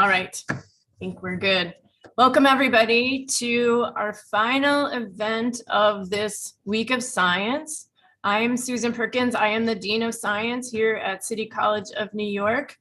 All right, I think we're good. Welcome everybody to our final event of this week of science. I'm Susan Perkins. I am the Dean of Science here at City College of New York.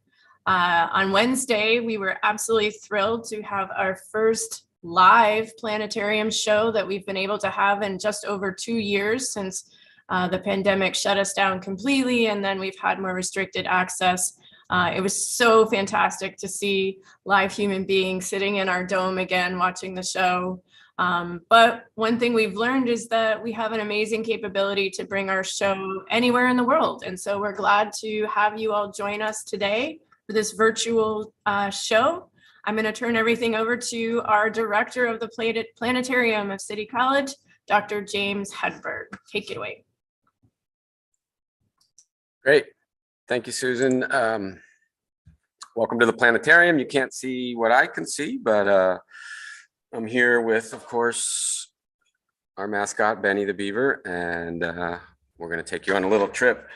On Wednesday, we were absolutely thrilled to have our first live planetarium show that we've been able to have in just over 2 years since the pandemic shut us down completely, and then we've had more restricted access. It was so fantastic to see live human beings sitting in our dome again, watching the show. But one thing we've learned is that we have an amazing capability to bring our show anywhere in the world. And so we're glad to have you all join us today for this virtual show. I'm going to turn everything over to our director of the Planetarium of City College, Dr. James Hedberg. Take it away. Great. Thank you, Susan. Welcome to the planetarium. You can't see what I can see, but I'm here with, of course, our mascot, Benny the Beaver, and we're going to take you on a little trip.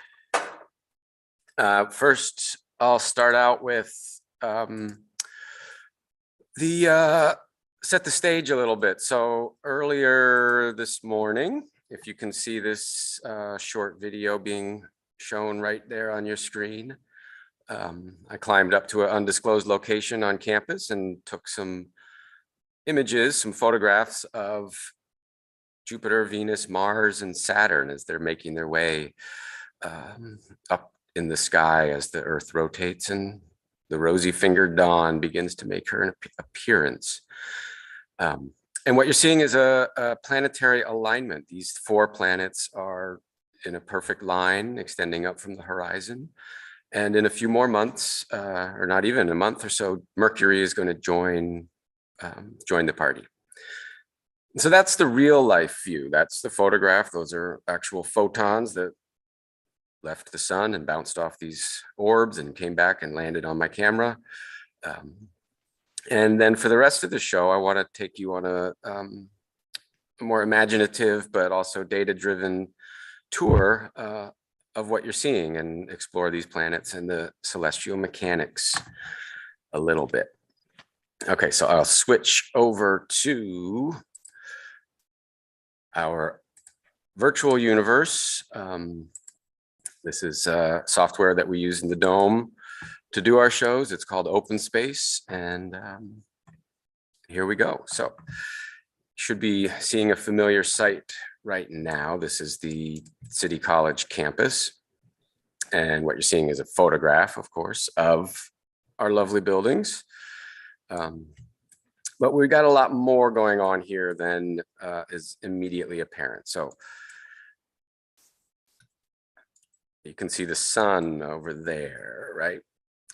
First, I'll start out with set the stage a little bit. So earlier this morning, if you can see this short video being shown right there on your screen, I climbed up to an undisclosed location on campus and took some images, some photographs of Jupiter, Venus, Mars, and Saturn as they're making their way up in the sky as the Earth rotates and the rosy-fingered dawn begins to make her appearance. And what you're seeing is a planetary alignment. These 4 planets are in a perfect line extending up from the horizon. And in a few more months, or not even a month or so, Mercury is going to join the party. So that's the real life view. That's the photograph. Those are actual photons that left the sun and bounced off these orbs and came back and landed on my camera. And then for the rest of the show, I want to take you on a more imaginative, but also data-driven tour of what you're seeing and explore these planets and the celestial mechanics a little bit. Okay, so I'll switch over to our virtual universe. This is software that we use in the dome to do our shows. It's called Open Space, and here we go. So should be seeing a familiar sight right now. This is the City College campus. And what you're seeing is a photograph, of course, of our lovely buildings. But we've got a lot more going on here than is immediately apparent. So you can see the sun over there, right?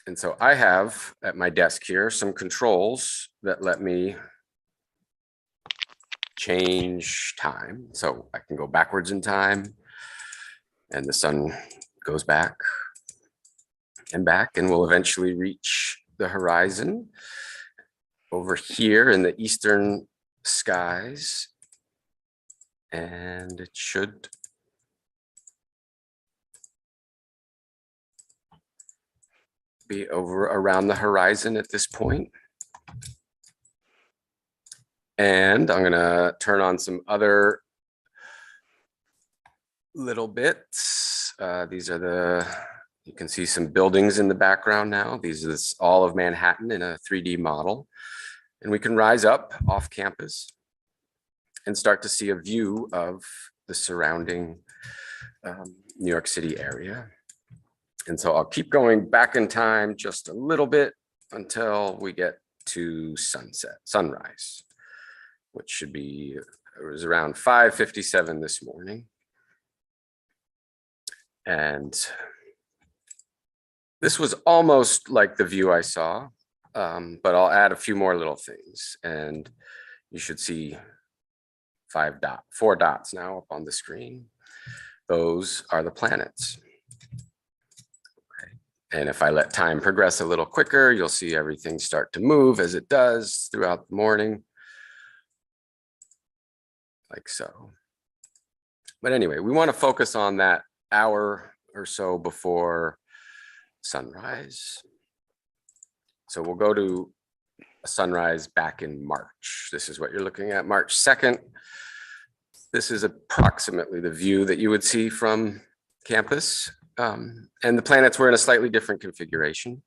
And so I have at my desk here some controls that let me change time. So I can go backwards in time and the sun goes back and we'll eventually reach the horizon over here in the eastern skies. And it should be over around the horizon at this point. And I'm going to turn on some other little bits. These are you can see some buildings in the background now. These are all of Manhattan in a 3D model. And we can rise up off campus and start to see a view of the surrounding New York City area. And so I'll keep going back in time just a little bit until we get to sunrise, which should be, it was around 5:57 this morning. And this was almost like the view I saw, but I'll add a few more little things. And you should see 4 dots now up on the screen. Those are the planets. Okay. And if I let time progress a little quicker, you'll see everything start to move as it does throughout the morning. Like so. But anyway, we want to focus on that hour or so before sunrise. So we'll go to a sunrise back in March. This is what you're looking at, March 2nd. This is approximately the view that you would see from campus. And the planets were in a slightly different configuration.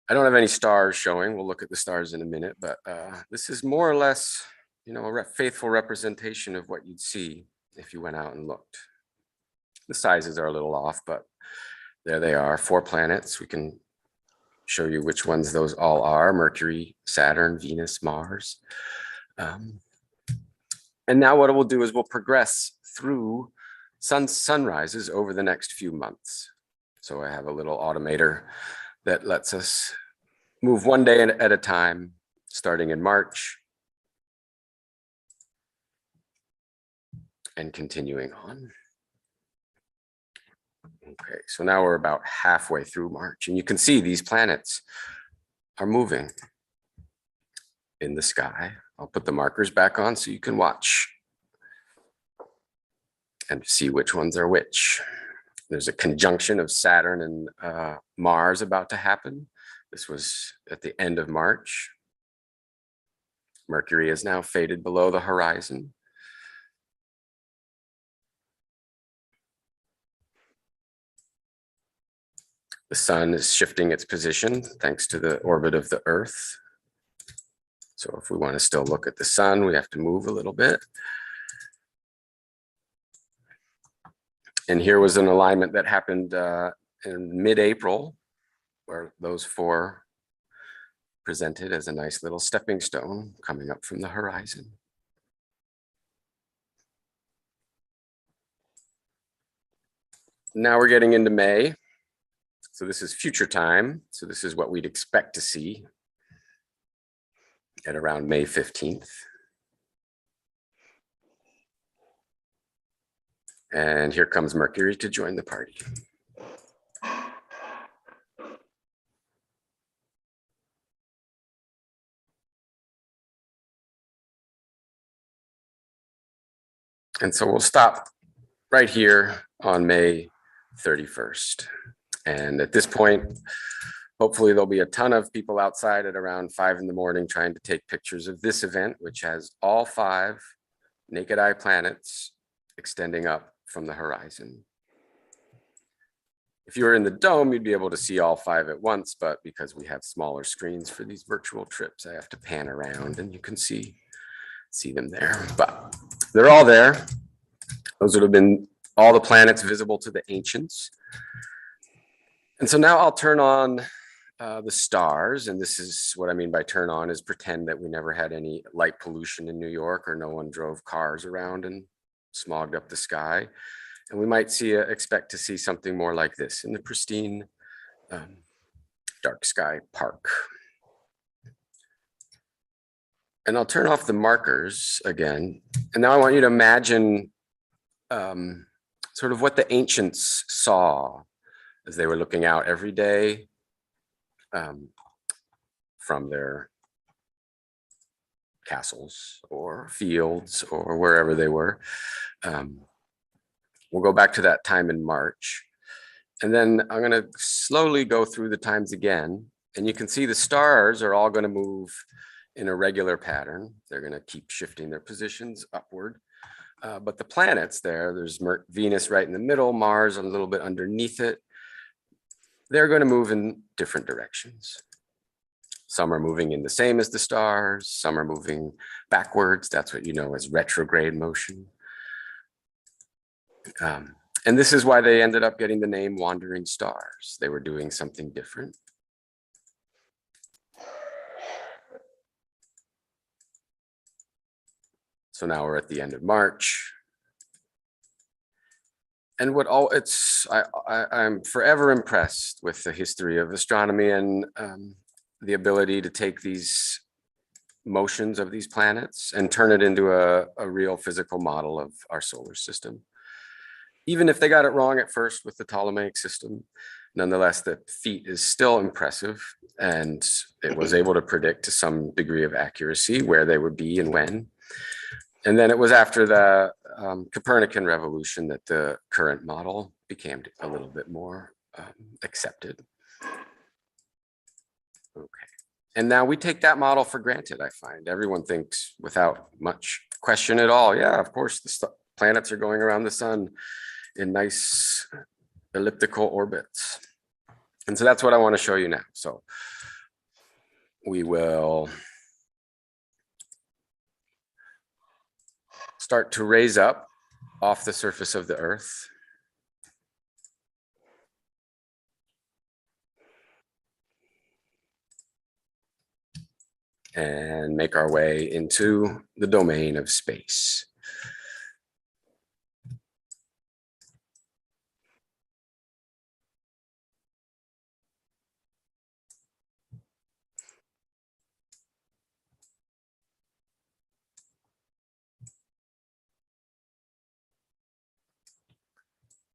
I don't have any stars showing. We'll look at the stars in a minute, but this is more or less, you know, a faithful representation of what you'd see if you went out and looked. The sizes are a little off, but there they are, 4 planets. We can show you which ones those all are: Mercury, Saturn, Venus, Mars. And now what we'll do is we'll progress through sunrises over the next few months. So I have a little automator that lets us move one day at a time, starting in March and continuing on. Okay, so now we're about halfway through March, and you can see these planets are moving in the sky. I'll put the markers back on so you can watch and see which ones are which. There's a conjunction of Saturn and Mars about to happen. This was at the end of March. Mercury is now faded below the horizon. The sun is shifting its position thanks to the orbit of the Earth. So if we want to still look at the sun, we have to move a little bit. And here was an alignment that happened in mid-April, where those 4 presented as a nice little stepping stone coming up from the horizon. Now we're getting into May. So this is future time. So this is what we'd expect to see at around May 15th. And here comes Mercury to join the party. And so we'll stop right here on May 31st. And at this point, hopefully there'll be a ton of people outside at around 5 in the morning trying to take pictures of this event, which has all 5 naked eye planets extending up from the horizon. If you were in the dome, you'd be able to see all 5 at once, but because we have smaller screens for these virtual trips, I have to pan around and you can see them there, but they're all there. Those would have been all the planets visible to the ancients. And so now I'll turn on the stars, and this is what I mean by turn on, is pretend that we never had any light pollution in New York, or no one drove cars around and smogged up the sky. And we might expect to see something more like this in the pristine dark sky park. And I'll turn off the markers again. And now I want you to imagine sort of what the ancients saw as they were looking out every day from their castles or fields or wherever they were. We'll go back to that time in March. And then I'm going to slowly go through the times again. And you can see the stars are all going to move in a regular pattern. They're going to keep shifting their positions upward. But the planets there's Venus right in the middle, Mars a little bit underneath it. They're going to move in different directions. Some are moving in the same as the stars. Some are moving backwards. That's what you know as retrograde motion. And this is why they ended up getting the name wandering stars. They were doing something different. So now we're at the end of March. And I'm forever impressed with the history of astronomy and the ability to take these motions of these planets and turn it into a real physical model of our solar system. Even if they got it wrong at first with the Ptolemaic system, nonetheless, the feat is still impressive, and it was able to predict to some degree of accuracy where they would be and when. And then it was after the Copernican revolution that the current model became a little bit more accepted. Okay. And now we take that model for granted, I find. Everyone thinks without much question at all, yeah, of course, the planets are going around the sun in nice elliptical orbits. And so that's what I want to show you now. So we will start to raise up off the surface of the Earth. And make our way into the domain of space.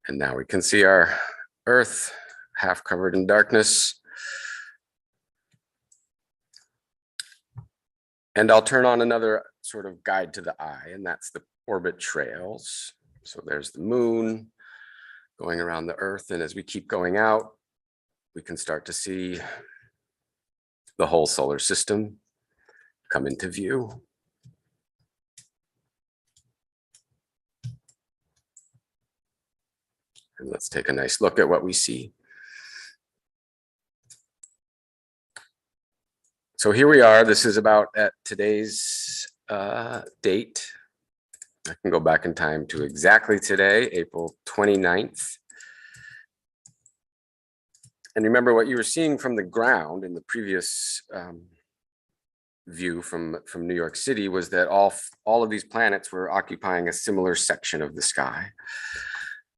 And now we can see our Earth half covered in darkness. And I'll turn on another sort of guide to the eye, and that's the orbit trails. So there's the moon going around the Earth. And as we keep going out, we can start to see the whole solar system come into view. And let's take a nice look at what we see. So here we are. This is about at today's date. I can go back in time to exactly today, April 29th. And remember what you were seeing from the ground in the previous view from New York City was that all of these planets were occupying a similar section of the sky.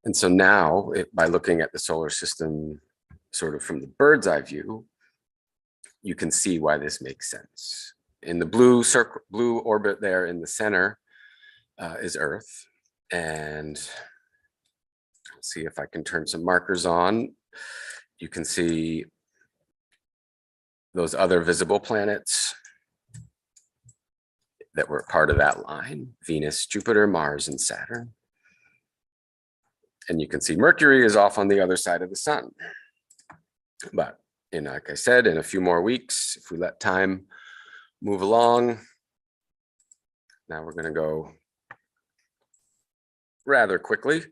And so now, by looking at the solar system sort of from the bird's eye view, you can see why this makes sense. In the blue circle, blue orbit there in the center is Earth. And let's see if I can turn some markers on. You can see those other visible planets that were part of that line: Venus, Jupiter, Mars, and Saturn. And you can see Mercury is off on the other side of the sun. But like I said, in a few more weeks, if we let time move along, now we're going to go rather quickly.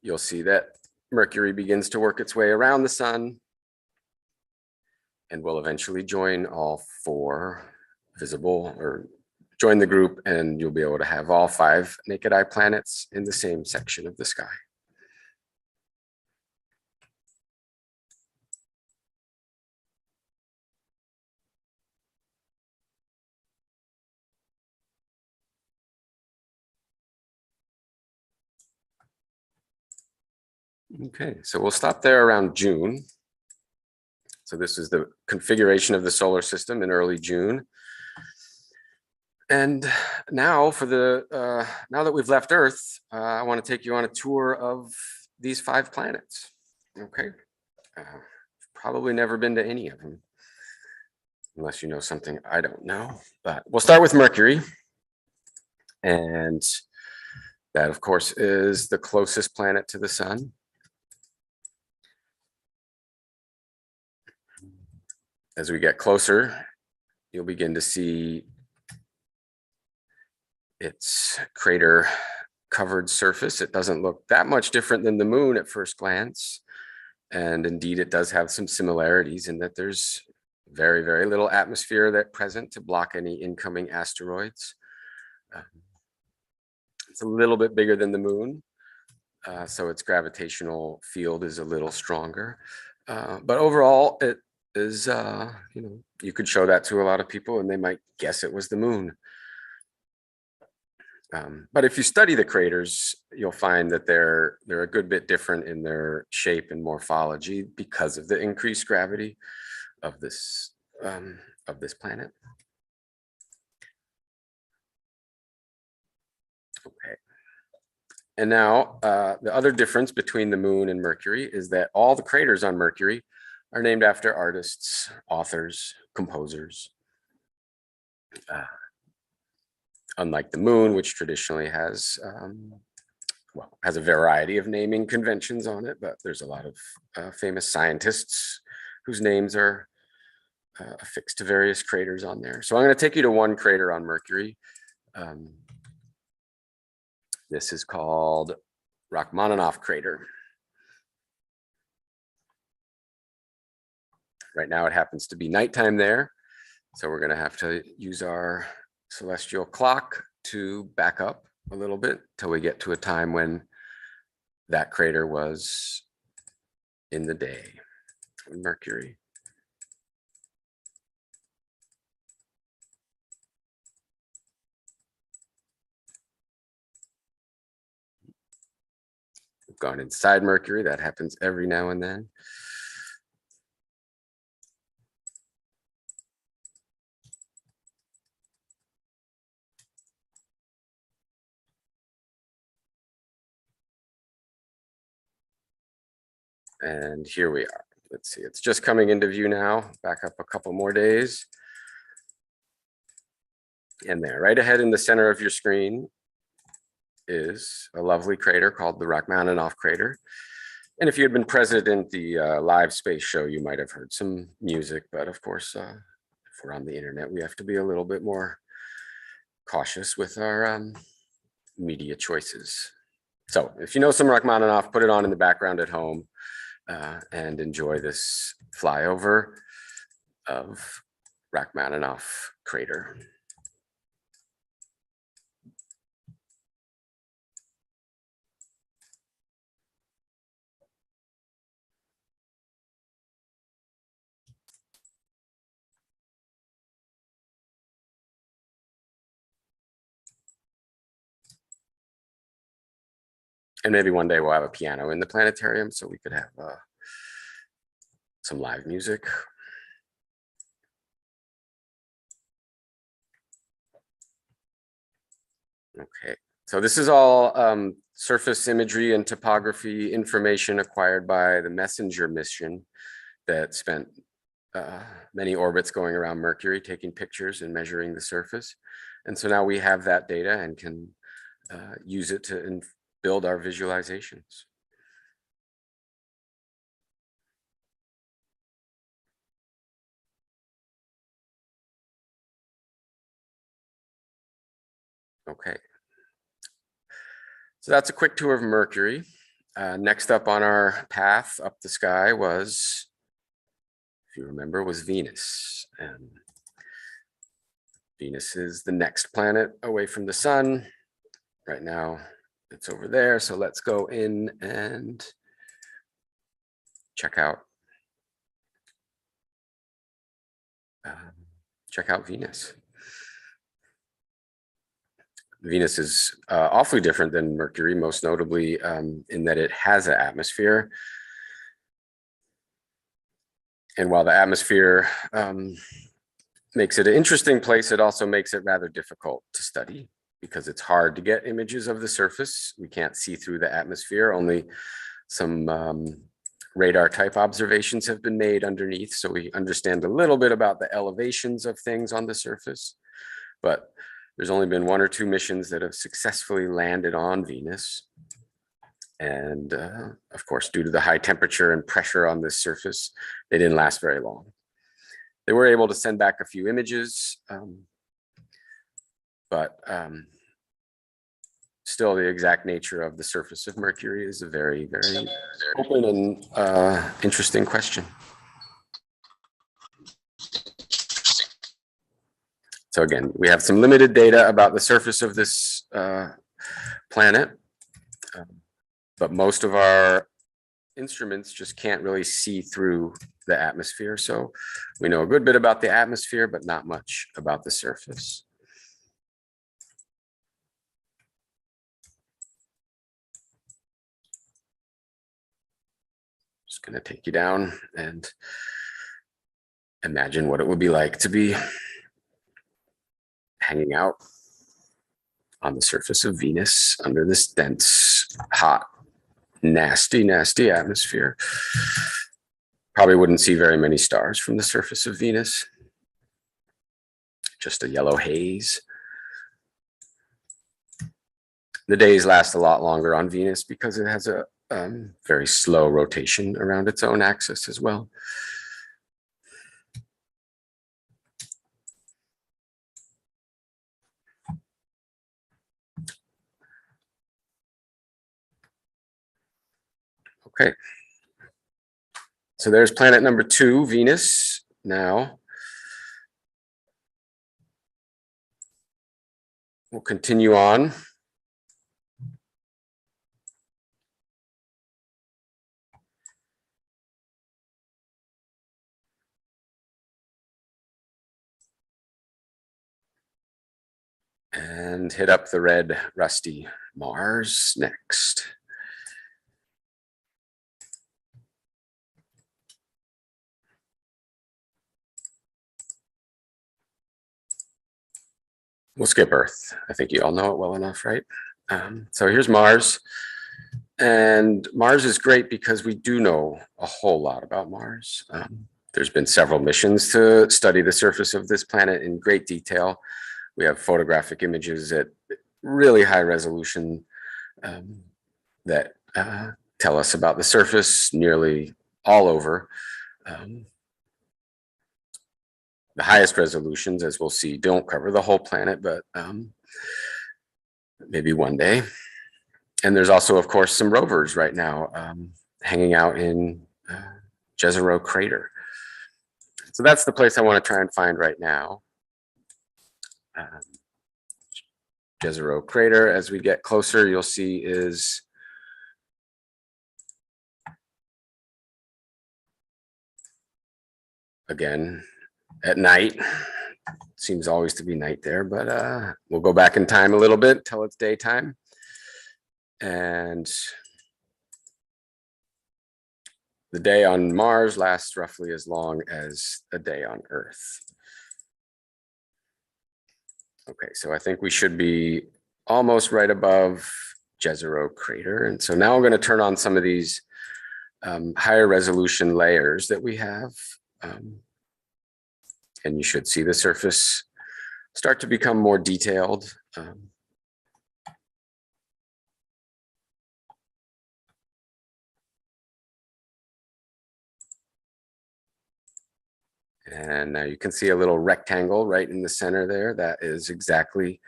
You'll see that Mercury begins to work its way around the sun and will eventually join all four visible, or join the group, and you'll be able to have all 5 naked eye planets in the same section of the sky. Okay, so we'll stop there around June. So this is the configuration of the solar system in early June. And now for the now that we've left Earth, I want to take you on a tour of these 5 planets. Okay, probably never been to any of them, unless you know something I don't know. But we'll start with Mercury, and that, of course, is the closest planet to the sun. As we get closer, you'll begin to see its crater covered surface. It doesn't look that much different than the moon at first glance. And indeed, it does have some similarities in that there's very, very little atmosphere that present to block any incoming asteroids. It's a little bit bigger than the moon, so its gravitational field is a little stronger. But overall, it is, you could show that to a lot of people and they might guess it was the moon. But if you study the craters, you'll find that they're a good bit different in their shape and morphology because of the increased gravity of this planet. Okay. And now the other difference between the moon and Mercury is that all the craters on Mercury are named after artists, authors, composers. Unlike the moon, which traditionally has a variety of naming conventions on it, but there's a lot of famous scientists whose names are affixed to various craters on there. So I'm going to take you to one crater on Mercury. This is called Rachmaninoff crater. Right now it happens to be nighttime there, so we're going to have to use our celestial clock to back up a little bit till we get to a time when that crater was in the day on Mercury. We've gone inside Mercury. That happens every now and then. And here we are. Let's see, it's just coming into view now. Back up a couple more days. And there, right ahead in the center of your screen is a lovely crater called the Rachmaninoff crater. And if you had been present in the live space show, you might have heard some music, but of course, if we're on the internet, we have to be a little bit more cautious with our media choices. So if you know some Rachmaninoff, put it on in the background at home and enjoy this flyover of Rachmaninoff crater. And maybe one day we'll have a piano in the planetarium so we could have some live music. Okay, so this is all surface imagery and topography information acquired by the MESSENGER mission that spent many orbits going around Mercury, taking pictures and measuring the surface. And so now we have that data and can use it to build our visualizations. Okay. So that's a quick tour of Mercury. Next up on our path up the sky was, if you remember, was Venus. And Venus is the next planet away from the sun. Right now, it's over there. So let's go in and check out Venus. Venus is awfully different than Mercury, most notably in that it has an atmosphere. And while the atmosphere makes it an interesting place, it also makes it rather difficult to study because it's hard to get images of the surface. We can't see through the atmosphere. Only some radar type observations have been made underneath, so we understand a little bit about the elevations of things on the surface. But there's only been 1 or 2 missions that have successfully landed on Venus. And of course, due to the high temperature and pressure on this surface, they didn't last very long. They were able to send back a few images, but still the exact nature of the surface of Mercury is a very, very open and interesting question. So again, we have some limited data about the surface of this planet, but most of our instruments just can't really see through the atmosphere. So we know a good bit about the atmosphere, but not much about the surface. Just going to take you down and imagine what it would be like to be hanging out on the surface of Venus under this dense, hot, nasty, nasty atmosphere. Probably wouldn't see very many stars from the surface of Venus. Just a yellow haze. The days last a lot longer on Venus because it has a very slow rotation around its own axis as well. Okay. So there's planet number 2, Venus. Now we'll continue on. And hit up the red rusty Mars next. We'll skip Earth. I think you all know it well enough, right? So here's Mars. And Mars is great because we do know a whole lot about Mars. There's been several missions to study the surface of this planet in great detail. We have photographic images at really high resolution that tell us about the surface nearly all over. The highest resolutions, as we'll see, don't cover the whole planet, but maybe one day. And there's also, of course, some rovers right now hanging out in Jezero Crater. So that's the place I want to try and find right now. Jezero Crater, as we get closer, you'll see is again at night. Seems always to be night there, but we'll go back in time a little bit till it's daytime. And the day on Mars lasts roughly as long as a day on Earth. Okay, so I think we should be almost right above Jezero Crater. And so now I'm going to turn on some of these higher resolution layers that we have. And you should see the surface start to become more detailed. And now you can see a little rectangle right in the center there. That is exactly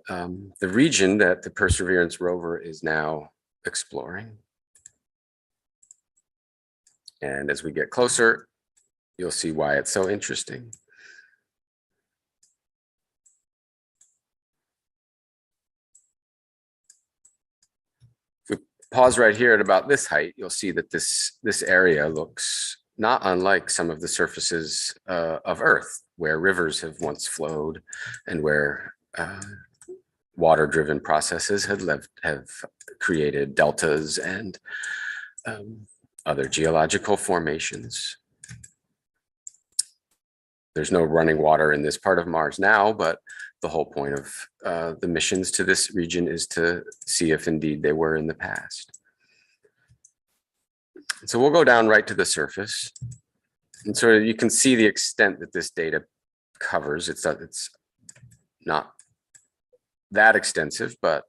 the region that the Perseverance rover is now exploring. And as we get closer, you'll see why it's so interesting. If we pause right here at about this height, you'll see that this area looks not unlike some of the surfaces of Earth, where rivers have once flowed and where water-driven processes have created deltas and other geological formations. There's no running water in this part of Mars now, but the whole point of the missions to this region is to see if indeed they were in the past. So we'll go down right to the surface. And so you can see the extent that this data covers. It's not that extensive, but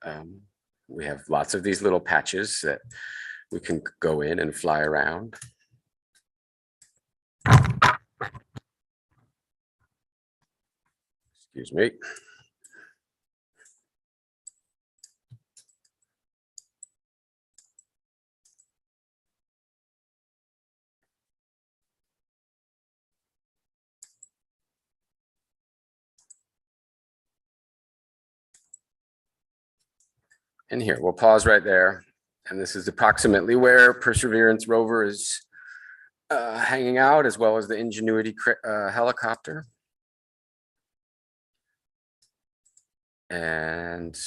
we have lots of these little patches that we can go in and fly around. Excuse me. And here, we'll pause right there. And this is approximately where Perseverance rover is hanging out, as well as the Ingenuity helicopter. And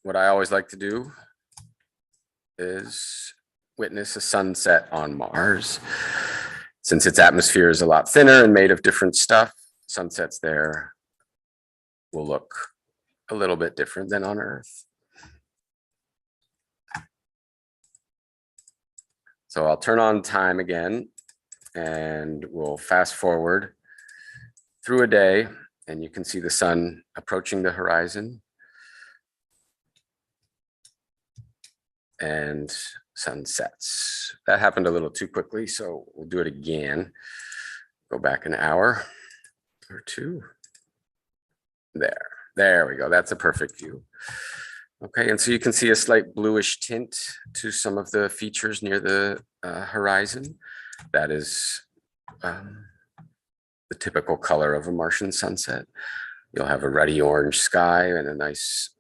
what I always like to do is witness a sunset on Mars. Since its atmosphere is a lot thinner and made of different stuff, sunsets there will look a little bit different than on Earth. So I'll turn on time again and we'll fast forward through a day, and you can see the sun approaching the horizon and sun sets. That happened a little too quickly, so we'll do it again. Go back an hour or two. There we go. That's a perfect view. Okay, and so you can see a slight bluish tint to some of the features near the horizon. That is the typical color of a Martian sunset. You'll have a ruddy orange sky and a nice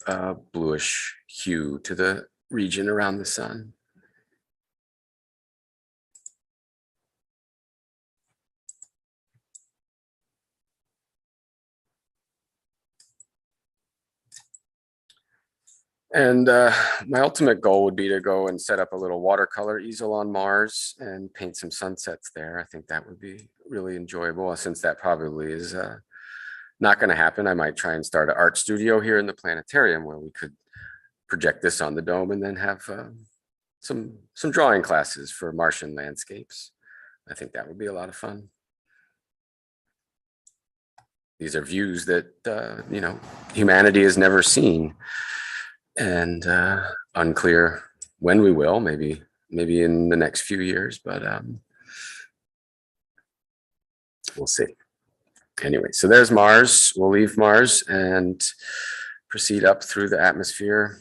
bluish hue to the region around the sun. And my ultimate goal would be to go and set up a little watercolor easel on Mars and paint some sunsets there. I think that would be really enjoyable. Since that probably is not going to happen, I might try and start an art studio here in the planetarium where we could project this on the dome and then have some drawing classes for Martian landscapes. I think that would be a lot of fun. These are views that humanity has never seen, and unclear when we will. Maybe in the next few years, but we'll see. Anyway, so there's Mars. We'll leave Mars and proceed up through the atmosphere.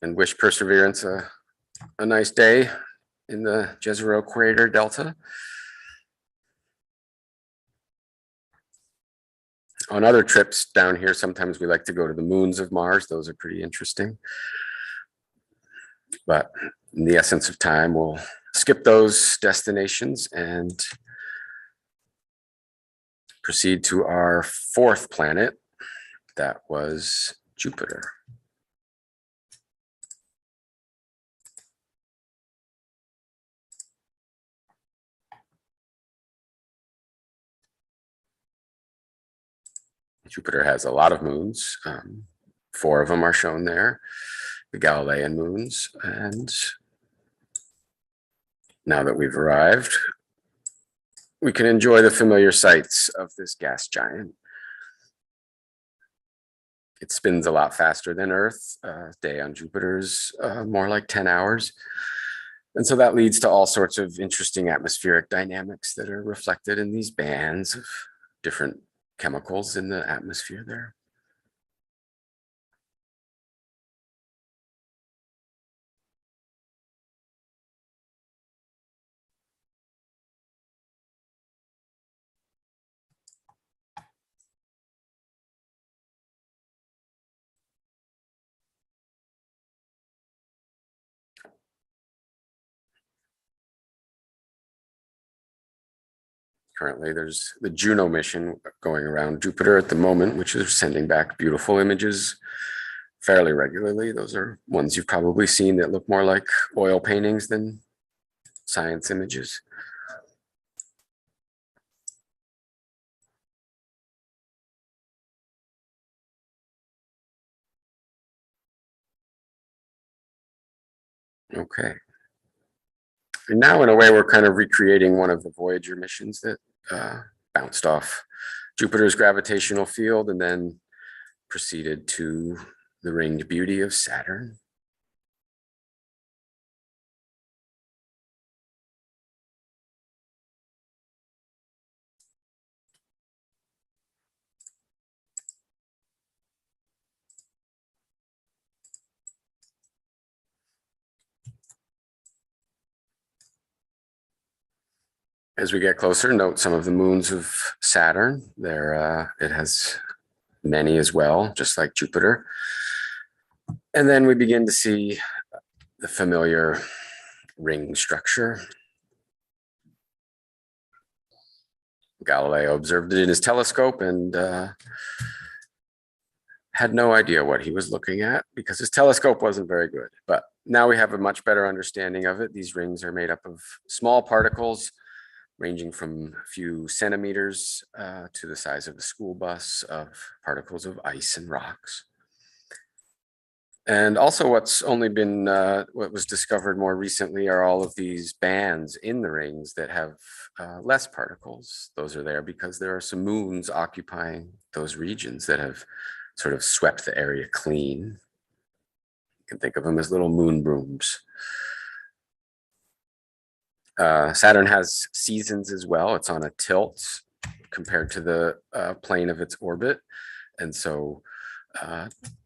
And wish Perseverance a nice day in the Jezero Crater Delta. On other trips down here, sometimes we like to go to the moons of Mars. Those are pretty interesting. But in the essence of time, we'll skip those destinations and proceed to our fourth planet. That was Jupiter. Jupiter has a lot of moons. 4 of them are shown there, the Galilean moons. And now that we've arrived, we can enjoy the familiar sights of this gas giant. It spins a lot faster than Earth. Day on Jupiter is more like 10 hours. And so that leads to all sorts of interesting atmospheric dynamics that are reflected in these bands of different chemicals in the atmosphere there. Currently, there's the Juno mission going around Jupiter at the moment, which is sending back beautiful images fairly regularly. Those are ones you've probably seen that look more like oil paintings than science images. Okay. And now, in a way, we're kind of recreating one of the Voyager missions that bounced off Jupiter's gravitational field and then proceeded to the ringed beauty of Saturn. As we get closer, note some of the moons of Saturn. It has many as well, just like Jupiter. And then we begin to see the familiar ring structure. Galileo observed it in his telescope and had no idea what he was looking at because his telescope wasn't very good. But now we have a much better understanding of it. These rings are made up of small particles ranging from a few centimeters to the size of a school bus of particles of ice and rocks. And also what's only been, what was discovered more recently are all of these bands in the rings that have less particles. Those are there because there are some moons occupying those regions that have sort of swept the area clean. You can think of them as little moon brooms. Saturn has seasons as well. It's on a tilt compared to the plane of its orbit. And so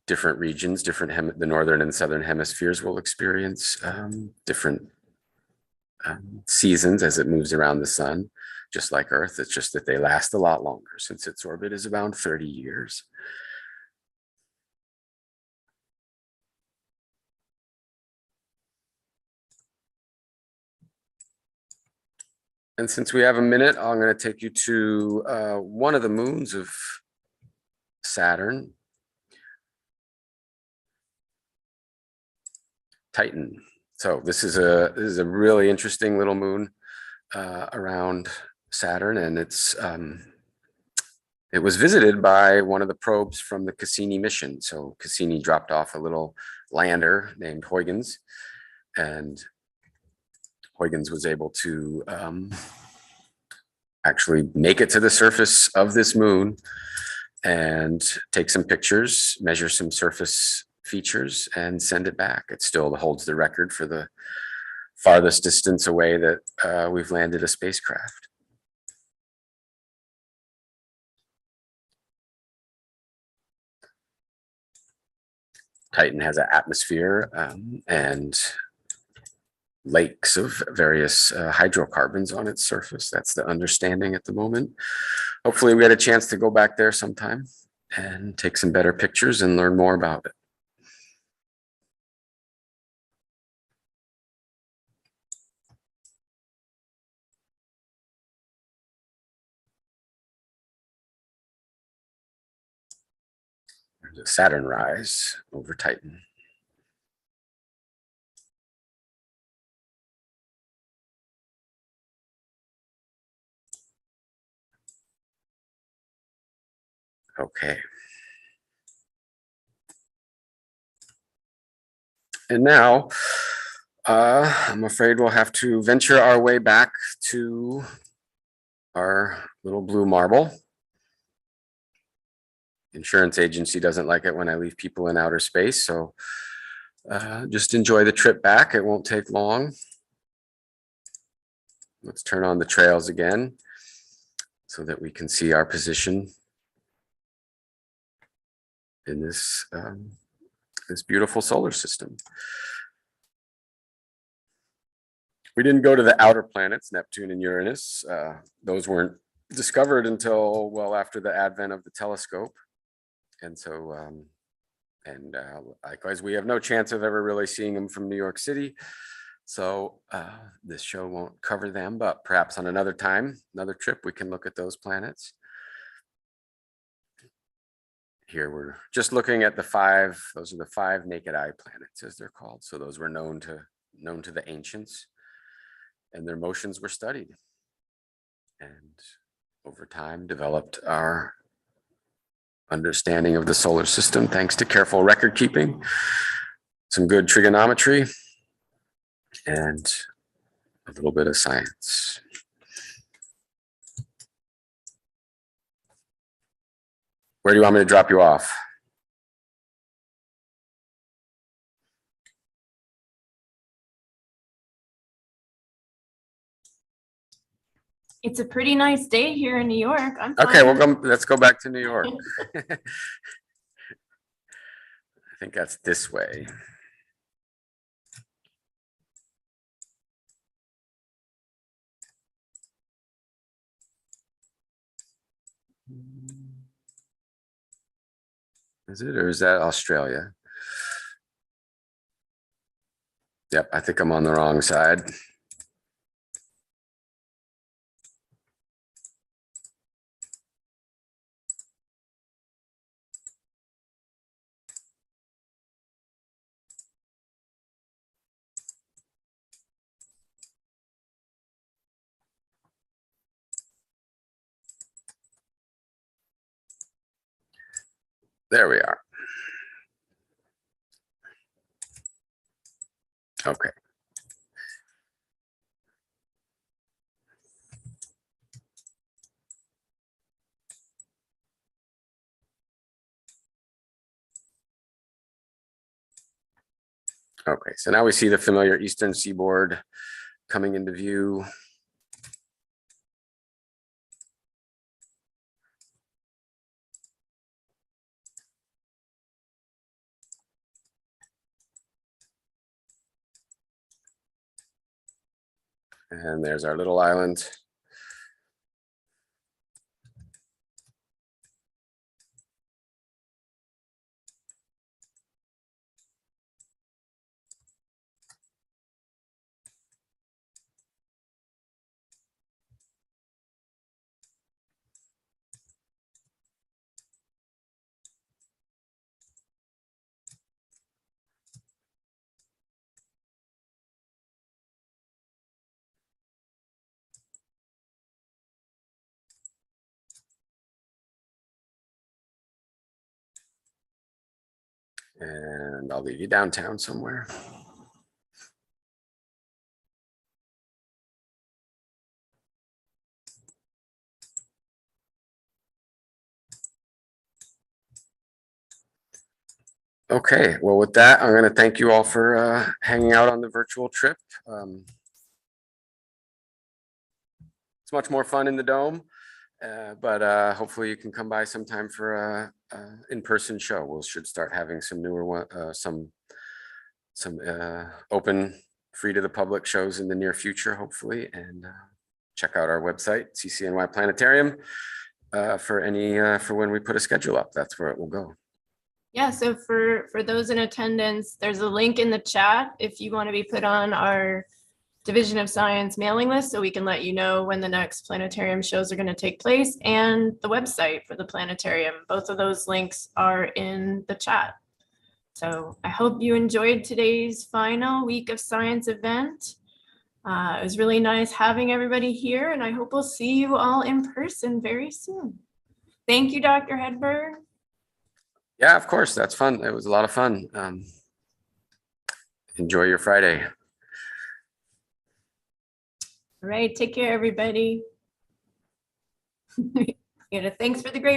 different regions, the northern and southern hemispheres will experience different seasons as it moves around the sun, just like Earth. It's just that they last a lot longer since its orbit is around 30 years. And since we have a minute, I'm going to take you to one of the moons of Saturn, Titan. So this is a really interesting little moon around Saturn, and it was visited by one of the probes from the Cassini mission. So Cassini dropped off a little lander named Huygens, and Huygens was able to actually make it to the surface of this moon and take some pictures, measure some surface features, and send it back. It still holds the record for the farthest distance away that we've landed a spacecraft. Titan has an atmosphere and lakes of various hydrocarbons on its surface. That's the understanding at the moment. Hopefully we get a chance to go back there sometime and take some better pictures and learn more about it. There's a Saturn rise over Titan. Okay. And now, I'm afraid we'll have to venture our way back to our little blue marble. Insurance agency doesn't like it when I leave people in outer space, so just enjoy the trip back. It won't take long. Let's turn on the trails again so that we can see our position in this this beautiful solar system. We didn't go to the outer planets, Neptune and Uranus. Those weren't discovered until well after the advent of the telescope. And so, likewise, we have no chance of ever really seeing them from New York City. So this show won't cover them, but perhaps on another time, another trip, we can look at those planets. Here we're just looking at those are the 5 naked eye planets, as they're called. So those were known to the ancients, and their motions were studied. And over time developed our understanding of the solar system thanks to careful record keeping, some good trigonometry, and a little bit of science. Where do you want me to drop you off? It's a pretty nice day here in New York. I'm Okay, fine. let's go back to New York. I think that's this way. Is it, or is that Australia? Yep, I think I'm on the wrong side. There we are. Okay. Okay, so now we see the familiar eastern seaboard coming into view. And there's our little island. And I'll leave you downtown somewhere. Okay, well, with that, I'm going to thank you all for hanging out on the virtual trip. It's much more fun in the dome, but hopefully you can come by sometime for a in-person show. We should start having some newer one, some open, free to the public shows in the near future, hopefully. And check out our website, CCNY Planetarium, for when we put a schedule up. That's where it will go. Yeah, so for those in attendance, there's a link in the chat if you want to be put on our Division of Science mailing list, so we can let you know when the next planetarium shows are going to take place, and the website for the planetarium. Both of those links are in the chat. So I hope you enjoyed today's final week of science event. It was really nice having everybody here, and I hope we'll see you all in person very soon. Thank you, Dr. Hedberg. Yeah, of course. That's fun. It was a lot of fun. Enjoy your Friday. All right, take care, everybody. Thanks for the great